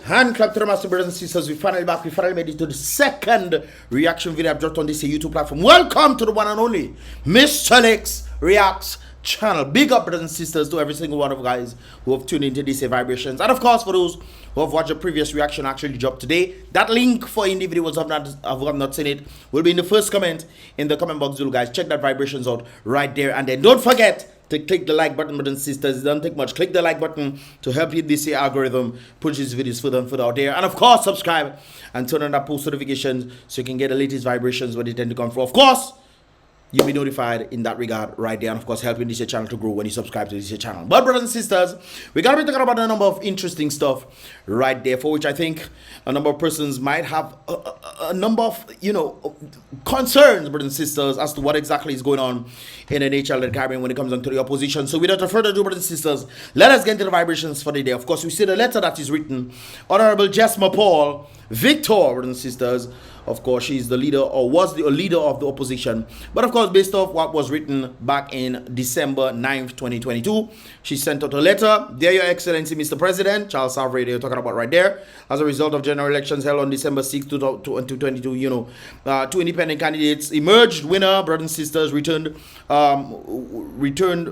Hand clap to the master brothers and sisters. We finally back. We finally made it to the second reaction video I've dropped on this YouTube platform. Welcome to the one and only Mystelics Reacts channel. Big up, brothers and sisters, to every single one of you guys who have tuned into these vibrations. And of course, for those who have watched the previous reaction actually dropped today, that link for indie videos have not seen it will be in the first comment in the comment box below, guys. Check that vibrations out right there. And then don't forget to click the like button, brothers and sisters. It doesn't take much. Click the like button to help you this algorithm push these videos further and further out there. And of course, subscribe and turn on that post notifications so you can get the latest vibrations when they tend to come through. Of course, you'll be notified in that regard right there, and of course helping this channel to grow when you subscribe to this channel. But brothers and sisters, we're gonna be talking about a number of interesting stuff right there, for which I think a number of persons might have a number of concerns, brothers and sisters, as to what exactly is going on in the nature of the Caribbean when it comes down to the opposition. So without further ado, brothers and sisters, let us get into the vibrations for the day. Of course, we see the letter that is written. Honorable Jesma Paul Victor, brothers and sisters. Of course, she's the leader, or was the leader of the opposition. But of course, based off what was written back in December 9th, 2022, she sent out a letter. Dear Your Excellency, Mr. President, Charles Savary, they're talking about right there. As a result of general elections held on December 6th, 2022, two independent candidates emerged winner, brothers and sisters, returned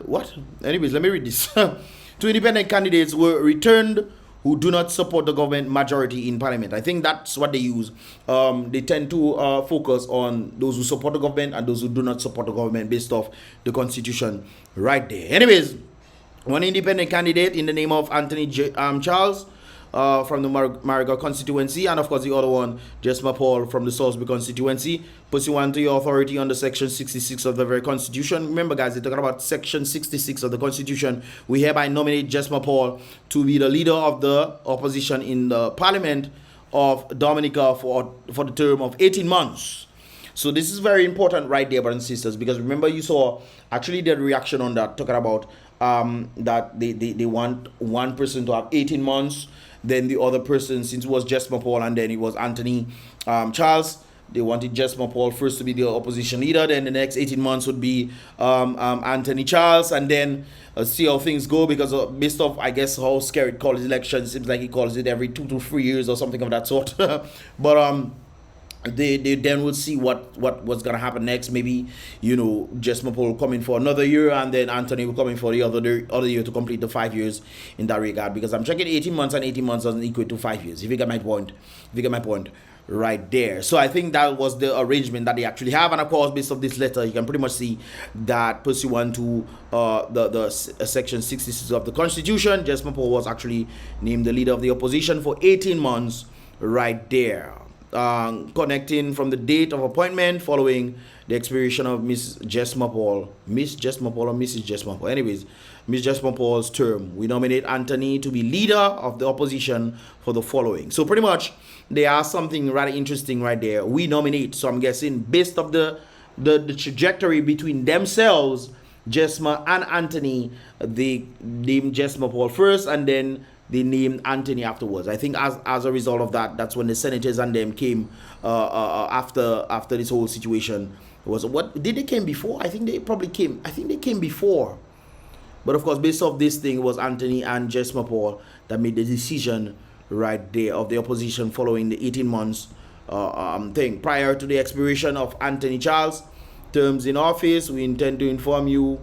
what? Anyways, let me read this. Two independent candidates were returned who do not support the government majority in parliament. I think that's what they use. They tend to focus on those who support the government and those who do not support the government based off the constitution right there. Anyways, one independent candidate in the name of Anthony Charles from the Mariga constituency, and of course the other one, Jesma Paul from the Salisbury constituency, pursuant to your authority under section 66 of the very constitution. Remember, guys, they're talking about section 66 of the constitution. We hereby nominate Jesma Paul to be the leader of the opposition in the parliament of Dominica for the term of 18 months. So this is very important right there, brothers and sisters, because remember, you saw actually the reaction on that, talking about that they want one person to have 18 months, then the other person, since it was Jesma Paul and then it was Anthony Charles, they wanted Jesma Paul first to be the opposition leader, then the next 18 months would be Anthony Charles, and then see how things go, because based off, I guess, how Skerritt calls his election, it seems like he calls it every 2 to 3 years or something of that sort. But they then would see what was gonna happen next. Maybe Jesma Paul will come in for another year, and then Anthony will come in for the other year to complete the 5 years in that regard. Because I'm checking 18 months, and 18 months doesn't equate to 5 years. If you get my point, right there. So I think that was the arrangement that they actually have, and of course, based off this letter, you can pretty much see that pursuant to the section 66 of the Constitution, Jesma Paul was actually named the leader of the opposition for 18 months right there. Connecting from the date of appointment following the expiration of Miss Jesma Paul or Mrs. Jesma Paul. Anyways, Miss Jesma Paul's term, we nominate Anthony to be leader of the opposition for the following. So pretty much, there are something rather interesting right there. We nominate. So I'm guessing based off the trajectory between themselves, Jesma and Anthony, they named Jesma Paul first, and then they named Anthony afterwards. I think as a result of that, that's when the senators and them came after this whole situation. What did they came before? I think they probably came. I think they came before. But of course, based off this thing, it was Anthony and Jesma Paul that made the decision right there of the opposition following the 18 months thing. Prior to the expiration of Anthony Charles' terms in office, we intend to inform you.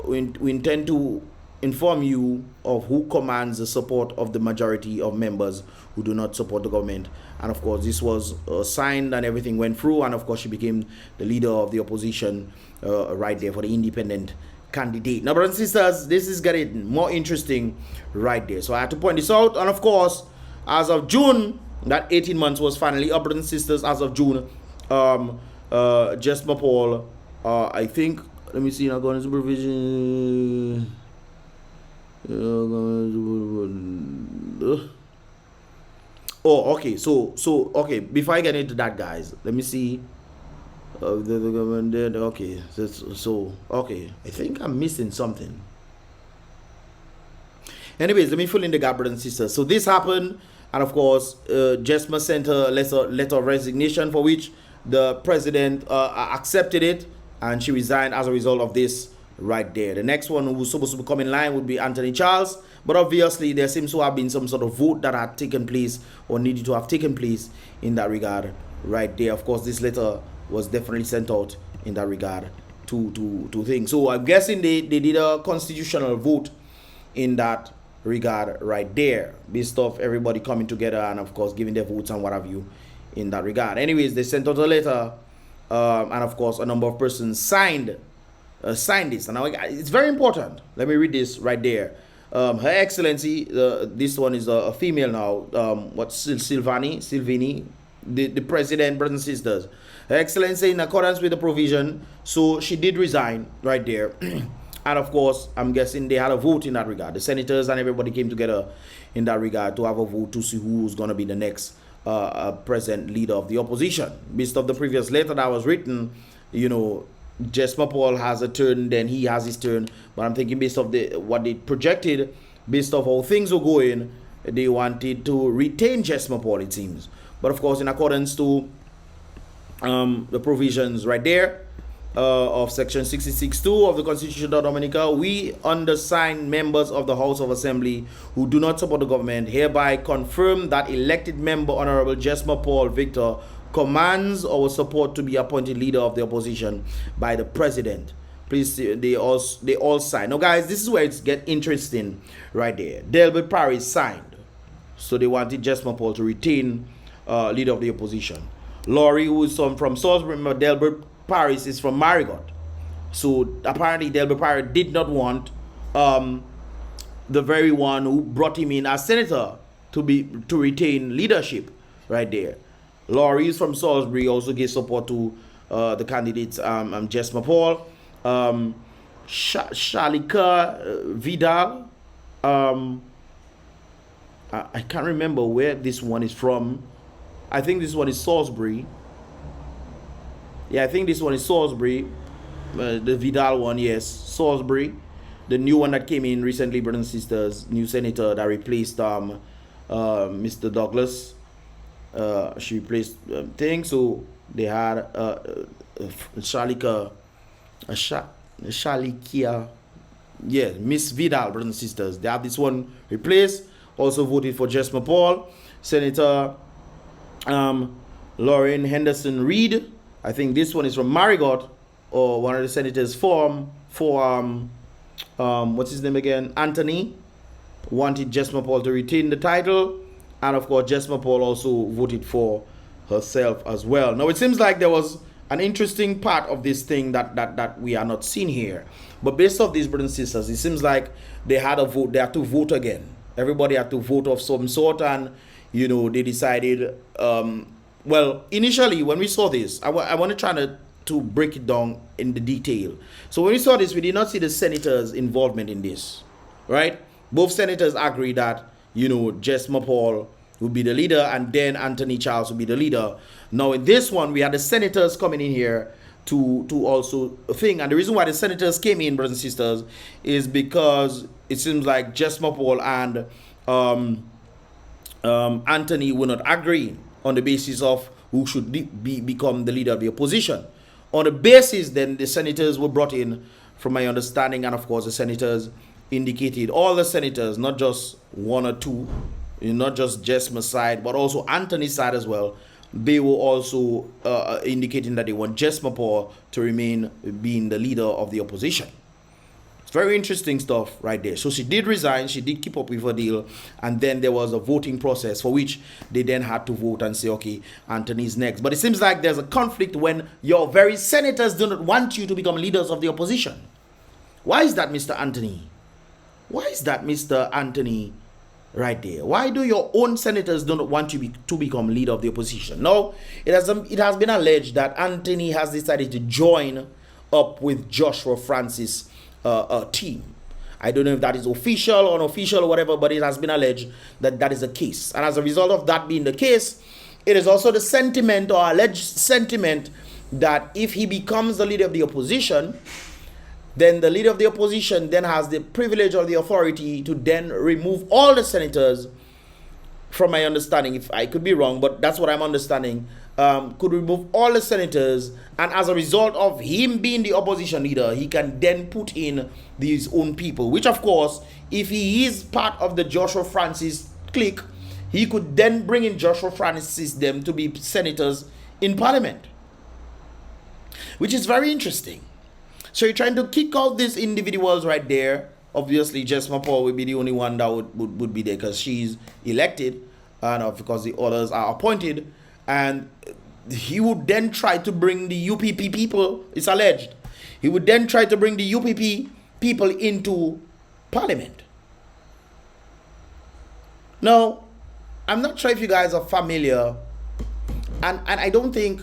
We intend to inform you of who commands the support of the majority of members who do not support the government. And of course, this was signed and everything went through, and of course she became the leader of the opposition right there for the independent candidate. Now, brothers and sisters, this is getting more interesting right there, so I had to point this out. And of course, as of June, that 18 months was finally up, brothers and sisters. As of June, Jesma Paul, I think, let me see, now going to supervision. Oh, okay. So okay. Before I get into that, guys, let me see. The government did. Okay. So okay. I think I'm missing something. Anyways, let me fill in the gap, brothers and sisters. So this happened, and of course, Jesma sent a letter of resignation, for which the president accepted it, and she resigned as a result of this right there. The next one who's supposed to come in line would be Anthony Charles, but obviously there seems to have been some sort of vote that had taken place or needed to have taken place in that regard right there. Of course, this letter was definitely sent out in that regard to things. So I'm guessing they did a constitutional vote in that regard right there, based off everybody coming together and of course giving their votes and what have you in that regard. Anyways, they sent out a letter, and of course a number of persons signed this, and it's very important. Let me read this right there. Her Excellency, this one is a female now. What's Silvini, the president, brothers and sisters. Her Excellency, in accordance with the provision, so she did resign right there. And of course, I'm guessing they had a vote in that regard. The senators and everybody came together in that regard to have a vote to see who's going to be the next present leader of the opposition. Based off the previous letter that was written, you know, Jesma Paul has a turn, then he has his turn. But I'm thinking based off what they projected, based off how things were going, they wanted to retain Jesma Paul, it seems. But of course, in accordance to the provisions right there, of section 66(2) of the Constitution of Dominica, we undersigned members of the House of Assembly who do not support the government hereby confirm that elected member Honorable Jesma Paul Victor commands our support to be appointed leader of the opposition by the president. Please see, they all sign. Now guys, this is where it's get interesting right there. Delbert Paris signed, so they wanted Jesma Paul to retain leader of the opposition. Laurie, who is from Salisbury, Delbert Paris is from Marigot. So apparently Delbert Paris did not want the very one who brought him in as senator to retain leadership right there. Laurie is from Salisbury, also gave support to the candidates Jesma Paul, Shalika Vidal. I can't remember where this one is from. I think this one is Salisbury. Yeah, I think this one is Salisbury. The Vidal one, yes, Salisbury. The new one that came in recently, brothers and sisters, new senator that replaced Mr. Douglas. She replaced things. So they had Shalikia, yeah, Miss Vidal, brothers and sisters. They have this one replaced. Also voted for Jesma Paul. Senator Lauren Henderson Reed. I think this one is from Marigot, or one of the senators for what's his name again? Anthony wanted Jesma Paul to retain the title, and of course Jesma Paul also voted for herself as well. Now it seems like there was an interesting part of this thing that we are not seeing here, but based off these brothers and sisters, it seems like they had a vote. They had to vote again. Everybody had to vote of some sort, and you know they decided. Well, initially, when we saw this, I want to try to break it down in the detail. So when we saw this, we did not see the senators' involvement in this, right? Both senators agreed that, you know, Jesma Paul would be the leader and then Anthony Charles would be the leader. Now, in this one, we had the senators coming in here to also think. And the reason why the senators came in, brothers and sisters, is because it seems like Jesma Paul and Anthony were not agreeing on the basis of who should become the leader of the opposition. On the basis, then the senators were brought in, from my understanding, and of course the senators indicated, all the senators, not just one or two, not just Jesma's side, but also Anthony's side as well, they were also indicating that they want Jesma Paul to remain being the leader of the opposition. Very interesting stuff right there. So she did resign, she did keep up with her deal, and then there was a voting process for which they then had to vote and say, okay, Anthony's next. But it seems like there's a conflict when your very senators do not want you to become leaders of the opposition. Why is that, Mr. Anthony? Why is that, Mr. Anthony, right there? Why do your own senators do not want you to become leader of the opposition? No, it has been alleged that Anthony has decided to join up with Joshua Francis team. I don't know if that is official or unofficial or whatever, but it has been alleged that that is the case. And as a result of that being the case, it is also the sentiment or alleged sentiment that if he becomes the leader of the opposition, then the leader of the opposition then has the privilege or the authority to then remove all the senators from my understanding, if I could be wrong, but that's what I'm understanding, could remove all the senators, and as a result of him being the opposition leader, he can then put in his own people, which of course, if he is part of the Joshua Francis clique, he could then bring in Joshua Francis them to be senators in parliament, which is very interesting. So you're trying to kick out these individuals right there. Obviously, Jesma Paul would be the only one that would be there because she's elected, and of course the others are appointed. And he would then try to bring the UPP people, it's alleged, he would then try to bring the UPP people into parliament. Now, I'm not sure if you guys are familiar, and I don't think...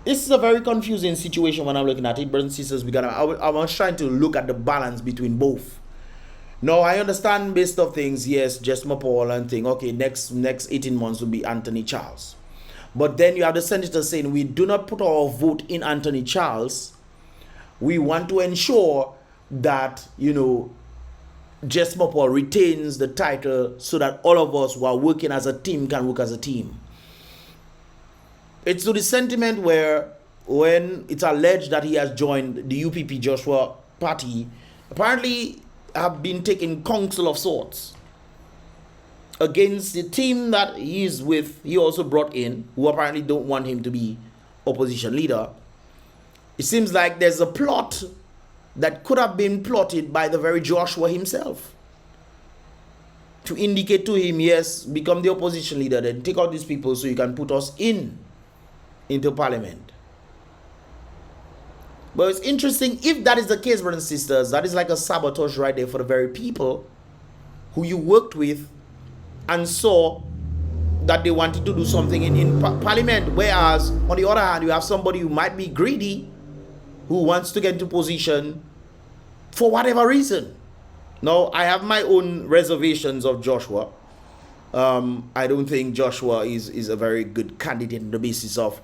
This is a very confusing situation when I'm looking at it, brothers and sisters, because I was trying to look at the balance between both. No, I understand based of things, yes, Jesma Paul and thing, okay, next 18 months will be Anthony Charles. But then you have the senators saying, we do not put our vote in Anthony Charles. We want to ensure that, you know, Jesma Paul retains the title so that all of us who are working as a team can work as a team. It's to the sentiment where when it's alleged that he has joined the UPP Joshua party, apparently have been taking counsel of sorts against the team that he is with. He also brought in, who apparently don't want him to be opposition leader. It seems like there's a plot that could have been plotted by the very Joshua himself to indicate to him, yes, become the opposition leader, then take out these people so you can put us into parliament. But it's interesting, if that is the case, brothers and sisters, that is like a sabotage right there for the very people who you worked with and saw that they wanted to do something in parliament. Whereas, on the other hand, you have somebody who might be greedy, who wants to get into position for whatever reason. Now, I have my own reservations of Joshua. I don't think Joshua is a very good candidate on the basis of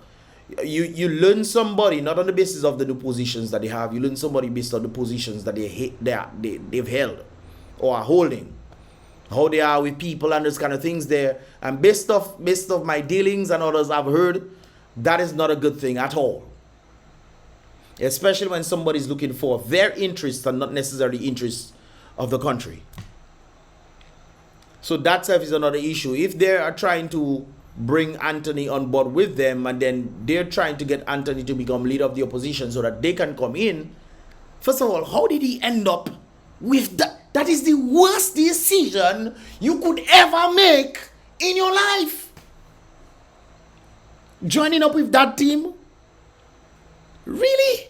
you learn somebody not on the basis of the new positions that they have. You learn somebody based on the positions that they've held or are holding, how they are with people and those kind of things there. And based off my dealings and others I've heard, that is not a good thing at all. Especially when somebody's looking for their interests and not necessarily interests of the country. So that self is another issue. If they are trying to bring Anthony on board with them, and then they're trying to get Anthony to become leader of the opposition so that they can come in, first of all, how did he end up with that? That is the worst decision you could ever make in your life. Joining up with that team? Really?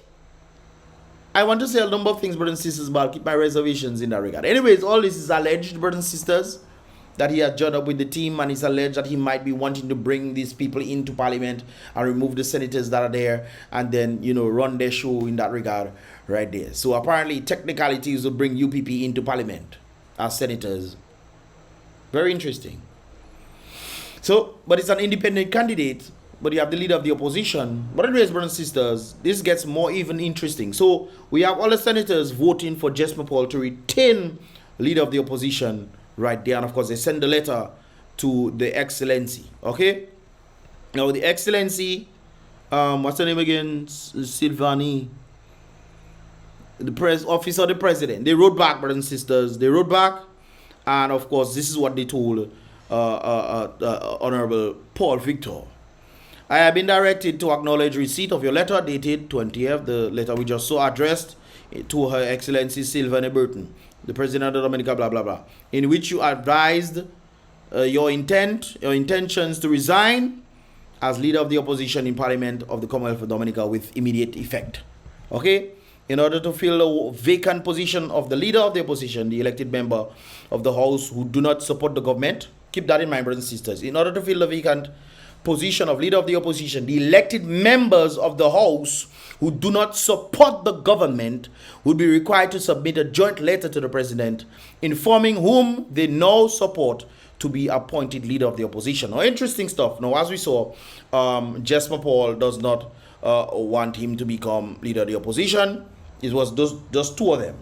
I want to say a number of things, brothers and sisters, but I'll keep my reservations in that regard. Anyways, all this is alleged, brothers and sisters, that he has joined up with the team, and it's alleged that he might be wanting to bring these people into parliament and remove the senators that are there, and then, you know, run their show in that regard right there. So apparently technicalities will bring UPP into parliament as senators. Very interesting. So, but it's an independent candidate, but you have the leader of the opposition. But anyways, brothers and sisters, this gets more even interesting. So we have all the senators voting for Jesma Paul to retain leader of the opposition right there. And of course, they send the letter to the Excellency. Okay? Now, the Excellency, what's her name again? Silvani. The office of the president. They wrote back, brothers and sisters. They wrote back. And of course, this is what they told Honorable Paul Victor. I have been directed to acknowledge receipt of your letter dated 20th, the letter we just saw, addressed to Her Excellency Sylvania Burton, the President of Dominica, blah, blah, blah, in which you advised your intentions to resign as leader of the opposition in Parliament of the Commonwealth of Dominica with immediate effect. Okay? In order to fill the vacant position of the leader of the opposition, the elected member of the House who do not support the government, keep that in mind, brothers and sisters. In order to fill the vacant position of leader of the opposition, the elected members of the House who do not support the government would be required to submit a joint letter to the president informing whom they now support to be appointed leader of the opposition. Now, interesting stuff. Now, as we saw, Jesma Paul does not want him to become leader of the opposition. It was just two of them.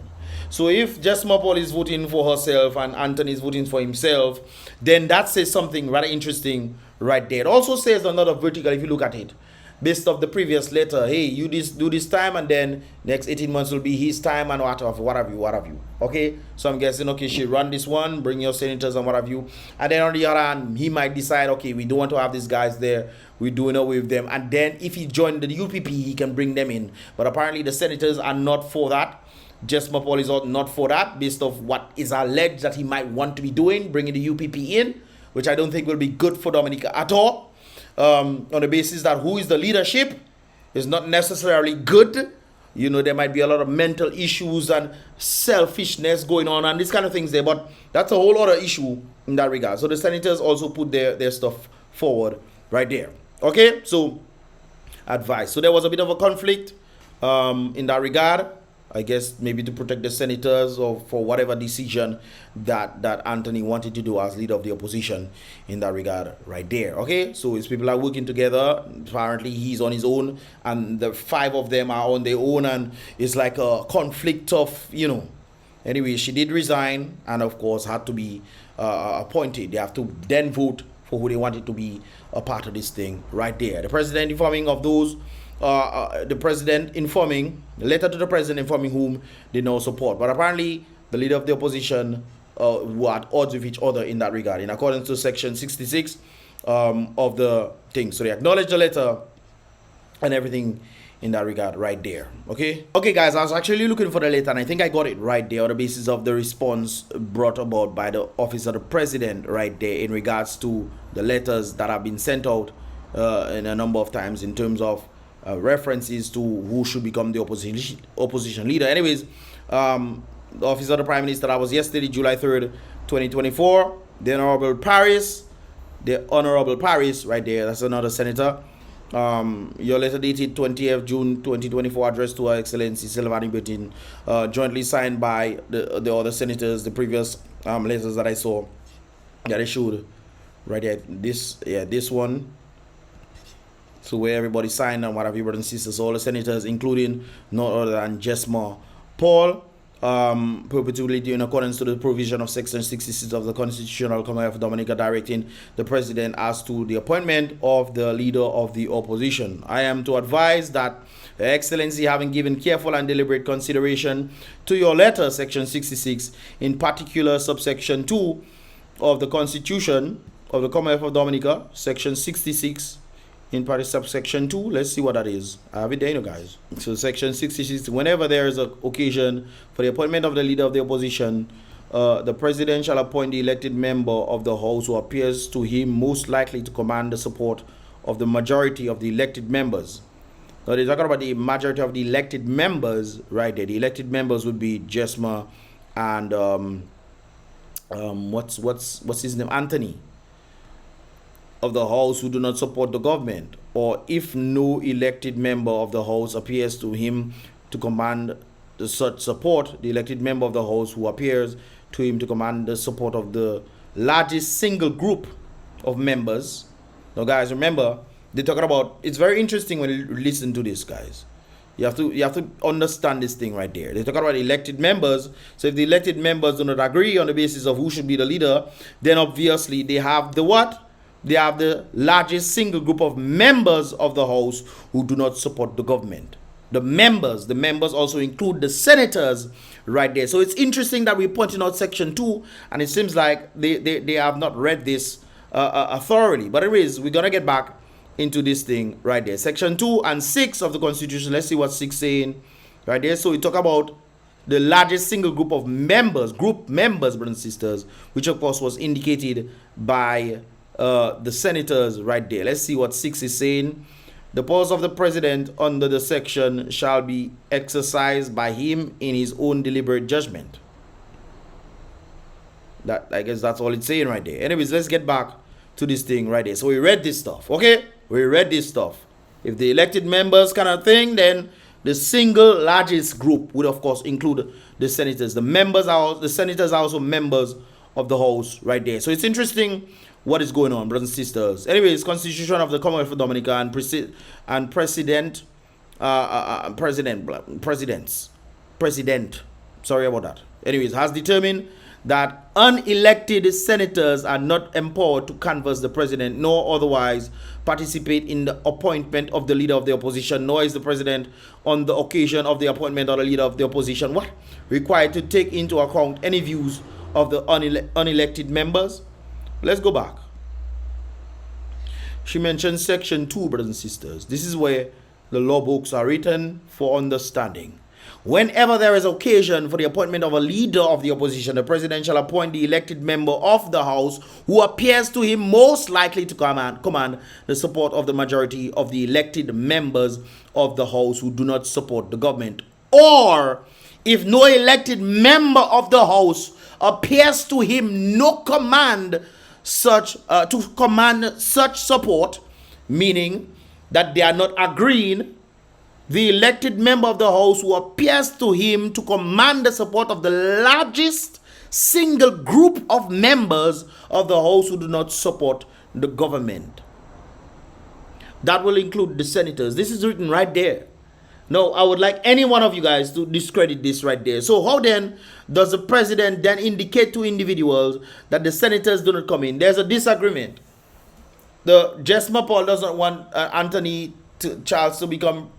So if Jesma Paul is voting for herself and Anthony is voting for himself, then that says something rather interesting right there. It also says another vertical if you look at it. Based off the previous letter, hey, you do this time, and then next 18 months will be his time, and what have you. Okay, so I'm guessing, okay, she run this one, bring your senators and what have you, and then on the other hand, he might decide, okay, we don't want to have these guys there, we're doing away with them, and then if he joined the UPP, he can bring them in. But apparently, the senators are not for that. Jesma Paul is not for that, based off what is alleged that he might want to be doing, bringing the UPP in, which I don't think will be good for Dominica at all. On the basis that who is the leadership is not necessarily good. You know, there might be a lot of mental issues and selfishness going on and these kind of things there, but that's a whole other issue in that regard. So the senators also put their stuff forward right there. Okay, so advice. So there was a bit of a conflict in that regard. I guess maybe to protect the senators or for whatever decision that Anthony wanted to do as leader of the opposition in that regard right there. Okay, so his people are working together. Apparently he's on his own and the 5 of them are on their own, and it's like a conflict of, you know. Anyway, she did resign and of course had to be appointed. They have to then vote for who they wanted to be a part of this thing right there. The president informing of those the letter to the president informing whom they now support. But apparently, the leader of the opposition were at odds with each other in that regard, in accordance to section 66 of the thing. So they acknowledge the letter and everything in that regard right there. Okay, guys, I was actually looking for the letter and I think I got it right there on the basis of the response brought about by the office of the president right there in regards to the letters that have been sent out in a number of times in terms of references to who should become the opposition leader. Anyways, the office of the prime minister, that was yesterday, July 3rd, 2024. The honorable Paris right there, that's another senator. Your letter dated 20th June 2024, addressed to Her Excellency Sylvani Bertin, jointly signed by the other senators. The previous letters that I saw that I showed right there, this one. So where everybody signed and what have you, brothers and sisters, all the senators, including no other than Jesma Paul, perpetually in accordance to the provision of section 66 of the Constitutional Commonwealth of Dominica, directing the president as to the appointment of the leader of the opposition. I am to advise that Her Excellency, having given careful and deliberate consideration to your letter, section 66, in particular subsection 2 of the Constitution of the Commonwealth of Dominica, section 66, in part subsection 2, let's see what that is. I have it there, you know, guys. So section 66, whenever there is an occasion for the appointment of the leader of the opposition, the president shall appoint the elected member of the House who appears to him most likely to command the support of the majority of the elected members. Now they're talking about the majority of the elected members right there. The elected members would be Jesma and what's his name? Anthony of the House who do not support the government, or if no elected member of the House appears to him to command the such support, the elected member of the House who appears to him to command the support of the largest single group of members. Now guys, remember, they're talking about, it's very interesting when you listen to this, guys. You have to understand this thing right there. They're talking about elected members. So if the elected members do not agree on the basis of who should be the leader, then obviously they have the what? They have the largest single group of members of the House who do not support the government. The members also include the senators right there. So it's interesting that we're pointing out section 2, and it seems like they have not read this thoroughly. But anyways, we're going to get back into this thing right there. Section 2 and 6 of the Constitution. Let's see what 6 saying right there. So we talk about the largest single group of members, brothers and sisters, which of course was indicated by the senators right there. Let's see what 6 is saying. The powers of the president under the section shall be exercised by him in his own deliberate judgment. That, I guess that's all it's saying right there. Anyways, let's get back to this thing right there. So we read this stuff, okay? We read this stuff. If the elected members kind of thing, then the single largest group would of course include the senators. The senators are also members of the House right there. So it's interesting what is going on, brothers and sisters. Anyways, Constitution of the Commonwealth of Dominica and president, Sorry about that. Anyways, has determined that unelected senators are not empowered to canvass the president nor otherwise participate in the appointment of the leader of the opposition, nor is the president on the occasion of the appointment of the leader of the opposition required to take into account any views of the unelected members. Let's go back. She mentioned section 2, brothers and sisters. This is where the law books are written for understanding. Whenever there is occasion for the appointment of a leader of the opposition, the president shall appoint the elected member of the House who appears to him most likely to command the support of the majority of the elected members of the House who do not support the government. Or, if no elected member of the House appears to him to command such support, meaning that they are not agreeing, the elected member of the House who appears to him to command the support of the largest single group of members of the House who do not support the government. That will include the senators. This is written right there. Now, I would like any one of you guys to discredit this right there. So how then does the president then indicate to individuals that the senators do not come in? There's a disagreement. The Jesma Paul doesn't want Anthony Charles to become,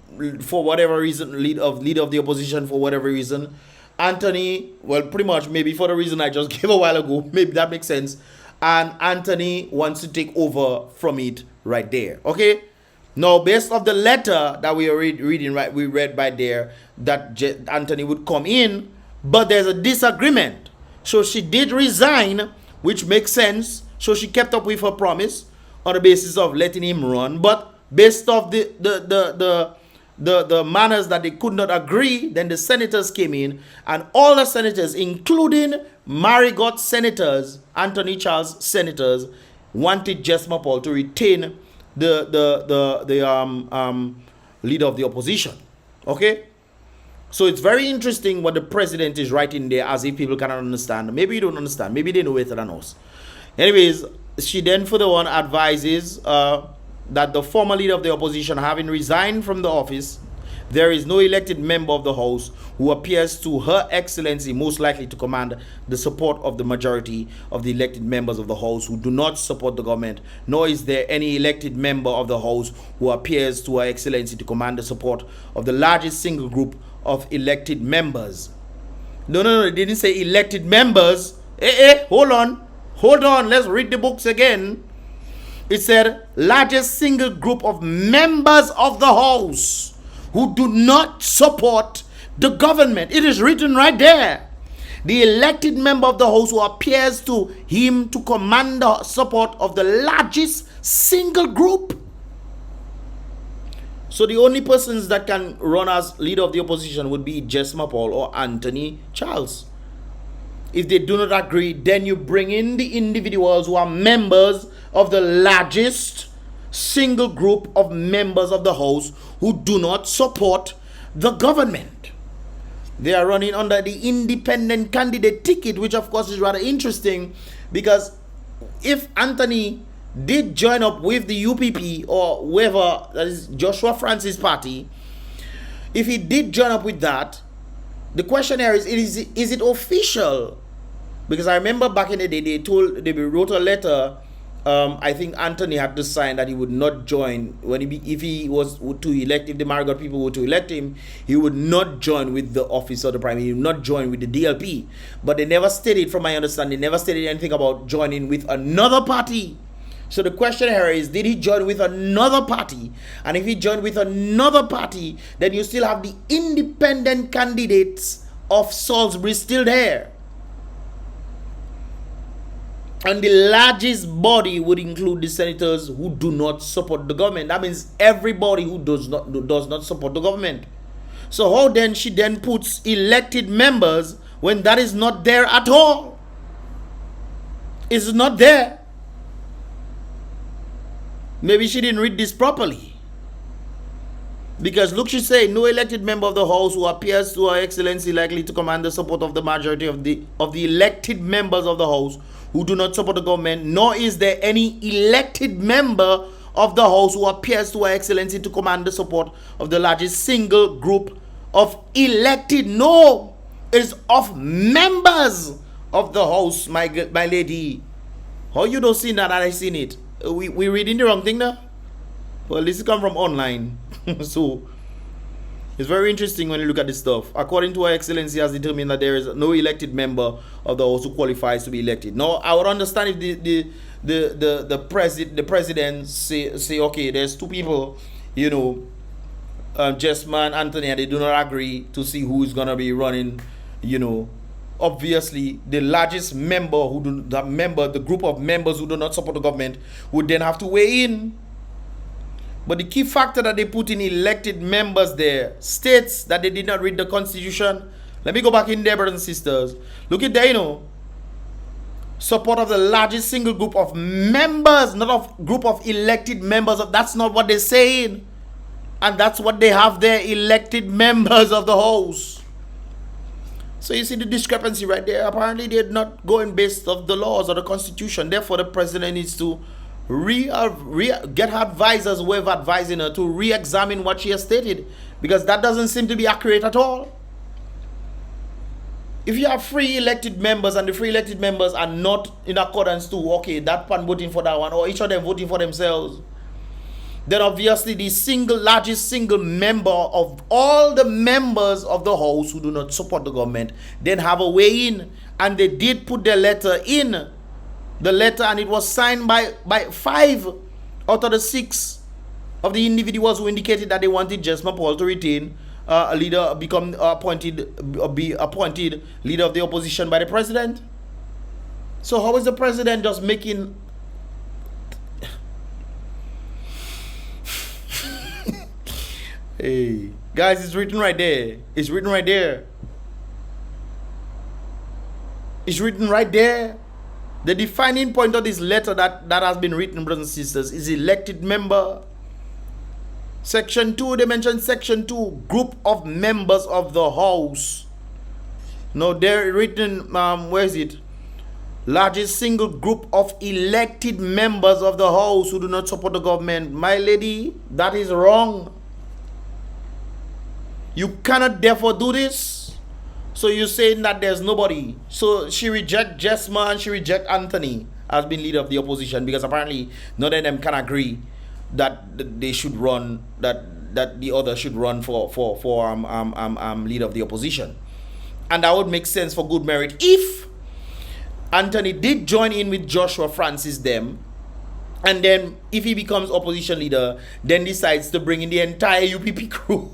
for whatever reason, leader of the opposition for whatever reason. Anthony, well, pretty much maybe for the reason I just gave a while ago, maybe that makes sense. And Anthony wants to take over from it right there. Okay? Now, based off the letter that we are reading, right, we read by there that Anthony would come in, but there's a disagreement. So she did resign, which makes sense. So she kept up with her promise on the basis of letting him run, but based off the manners that they could not agree, then the senators came in, and all the senators, including Marigot senators, Anthony Charles senators, wanted Jesma Paul to retain the leader of the opposition. Okay, so it's very interesting what the president is writing there, as if people cannot understand. Maybe you don't understand. Maybe they know better than us. Anyways, she then further on advises that the former leader of the opposition, having resigned from the office, there is no elected member of the House who appears to Her Excellency most likely to command the support of the majority of the elected members of the House who do not support the government, nor is there any elected member of the House who appears to Her Excellency to command the support of the largest single group of elected members. No, they didn't say elected members. Hold on, let's read the books again. It said largest single group of members of the House who do not support the government. It is written right there. The elected member of the House who appears to him to command the support of the largest single group. So the only persons that can run as leader of the opposition would be Jesma Paul or Anthony Charles. If they do not agree, then you bring in the individuals who are members of the largest single group of members of the House who do not support the government. They are running under the independent candidate ticket, which of course is rather interesting, because if Anthony did join up with the UPP or whoever, that is Joshua Francis party, if he did join up with that, the question here is it official? Because I remember back in the day, they wrote a letter. I think Anthony had to sign that he would not join if he was to elect. If the Marigot people were to elect him, he would not join with the office of the prime. He would not join with the DLP. But they never stated, from my understanding, never stated anything about joining with another party. So the question here is, did he join with another party? And if he joined with another party, then you still have the independent candidates of Salisbury still there. And the largest body would include the senators who do not support the government. That means everybody who does not support the government. So how then she then puts elected members when that is not there at all? It's not there. Maybe she didn't read this properly. Because look, she say no elected member of the House who appears to Her Excellency likely to command the support of the majority of the elected members of the House who do not support the government, nor is there any elected member of the House who appears to Her Excellency to command the support of the largest single group of elected. No, It's of members of the house, my lady. How you don't see that? I seen it. We reading the wrong thing now. Well, this come from online, so it's very interesting when you look at this stuff. According to Her Excellency, has determined that there is no elected member of the house who qualifies to be elected. Now, I would understand if the president say okay, there's two people, you know, Jesman, Anthony, and they do not agree to see who is gonna be running, you know. Obviously, the largest member the group of members who do not support the government would then have to weigh in. But the key factor that they put in elected members there states that they did not read the Constitution. Let me go back in there, brothers and sisters. Look at there, you know. Support of the largest single group of members, not of group of elected members. That's not what they're saying. And that's what they have there, elected members of the house. So you see the discrepancy right there. Apparently they're not going based off the laws or the Constitution. Therefore, the president needs to get her advisors, whoever advising her, to re-examine what she has stated, because that doesn't seem to be accurate at all. If you have free elected members and the free elected members are not in accordance to, okay, that one voting for that one, or each of them voting for themselves, then obviously the largest single member of all the members of the house who do not support the government then have a way in. And they did put their letter in. The letter, and it was signed by 5 out of the 6 of the individuals who indicated that they wanted Jesma Paul to retain a leader, be appointed leader of the opposition by the president. So how is the president just making... Hey, guys, it's written right there. It's written right there. It's written right there. The defining point of this letter that has been written, brothers and sisters, is elected member. Section 2, they mentioned Section 2, group of members of the house. No, they're written, where is it? Largest single group of elected members of the house who do not support the government. My lady, that is wrong. You cannot therefore do this. So you're saying that there's nobody. So she reject Jesma and she reject Anthony as being leader of the opposition, because apparently none of them can agree that they should run, that the other should run for leader of the opposition. And that would make sense for good merit if Anthony did join in with Joshua Francis them, and then if he becomes opposition leader, then decides to bring in the entire UPP crew.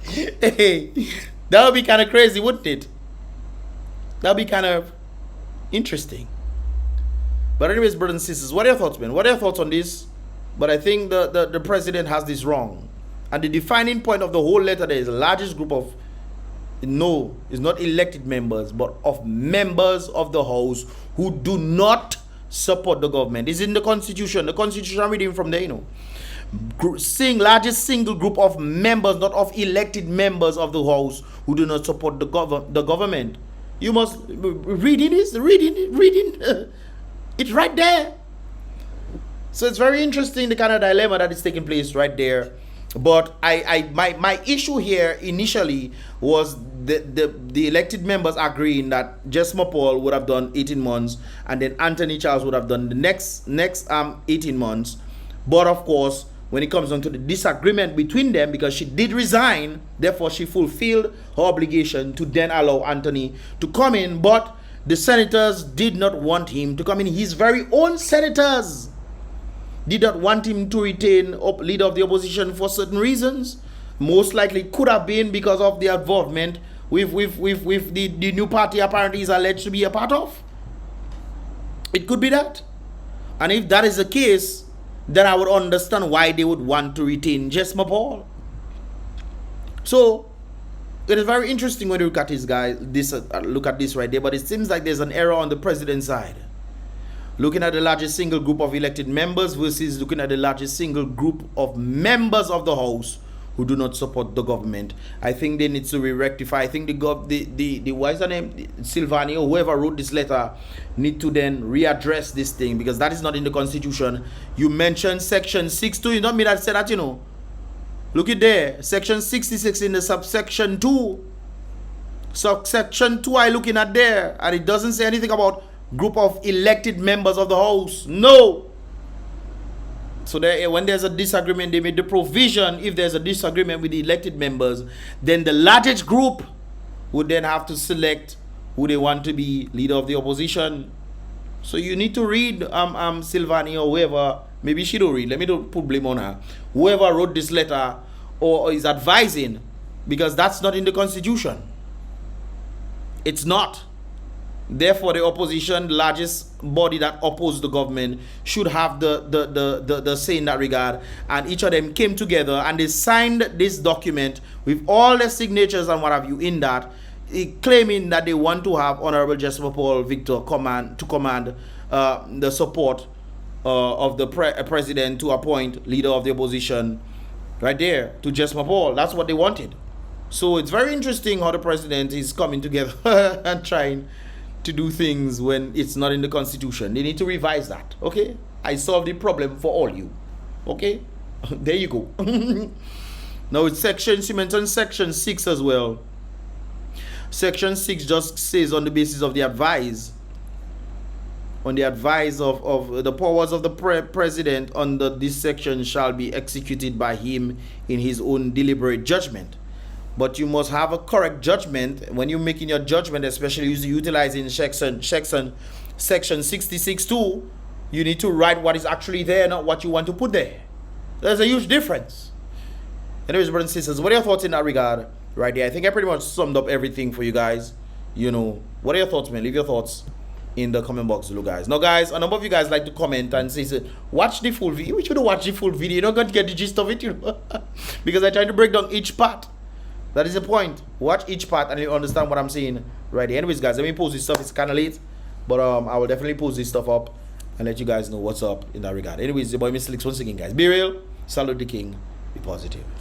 Hey, that would be kind of crazy, wouldn't it? That would be kind of interesting. But anyways, brothers and sisters, what are your thoughts, man? What are your thoughts on this? But I think the president has this wrong. And the defining point of the whole letter there is the largest group of, no, it's not elected members, but of members of the house who do not support the government. It's in the Constitution. The Constitution, I'm reading from there, you know. Largest single group of members, not of elected members of the house, who do not support the government. You must reading this, reading it's right there. So it's very interesting, the kind of dilemma that is taking place right there. But my issue here initially was the elected members agreeing that Jesma Paul would have done 18 months and then Anthony Charles would have done the next 18 months. But of course, when it comes down to the disagreement between them, because she did resign, therefore she fulfilled her obligation to then allow Anthony to come in. But the senators did not want him to come in. His very own senators did not want him to retain leader of the opposition for certain reasons. Most likely could have been because of the involvement with the new party apparently is alleged to be a part of. It could be that. And if that is the case, then I would understand why they would want to retain Jesma Paul. So it is very interesting when you look at this guy, look at this right there. But it seems like there's an error on the president's side. Looking at the largest single group of elected members versus looking at the largest single group of members of the house who do not support the government. I think they need to rectify. I think the what is her name, Silvani, or whoever wrote this letter, need to then readdress this thing, because that is not in the Constitution. You mentioned Section 6.2. You don't mean that say that, you know. Look at there, Section 66 in the subsection 2. So section 2 I looking at there, and it doesn't say anything about group of elected members of the House. No. So there, when there's a disagreement, they made the provision. If there's a disagreement with the elected members, then the largest group would then have to select who they want to be leader of the opposition. So you need to read Silvani or whoever. Maybe she don't read. Let me don't put blame on her. Whoever wrote this letter or is advising, because that's not in the Constitution. It's not. Therefore, the opposition, largest body that opposed the government, should have the say in that regard. And each of them came together and they signed this document with all the signatures and what have you in that, claiming that they want to have Honorable Jesper Paul Victor command the support of the president to appoint leader of the opposition right there to Jesper Paul. That's what they wanted. So it's very interesting how the president is coming together and trying to do things when it's not in the Constitution. They need to revise that. Okay, I solved the problem for all you. Okay, there you go. Now it's she mentioned section 6 as well. Section 6 just says on the basis of the advice, of the powers of the president under this section shall be executed by him in his own deliberate judgment. But you must have a correct judgment when you're making your judgment, especially utilizing section 66.2. You need to write what is actually there, not what you want to put there. There's a huge difference. Anyways, brothers and sisters, what are your thoughts in that regard? Right there, I think I pretty much summed up everything for you guys. You know, what are your thoughts, man? Leave your thoughts in the comment box below, guys. Now, guys, a number of you guys like to comment and say, watch the full video. We should watch the full video. You're not going to get the gist of it, you know, because I try to break down each part. That is the point. Watch each part and you understand what I'm saying right here. Anyways, guys, let me post this stuff. It's kind of late, but I will definitely post this stuff up and let you guys know what's up in that regard. Anyways, your boy Mystelics once again, guys. Be real, salute the king, be positive.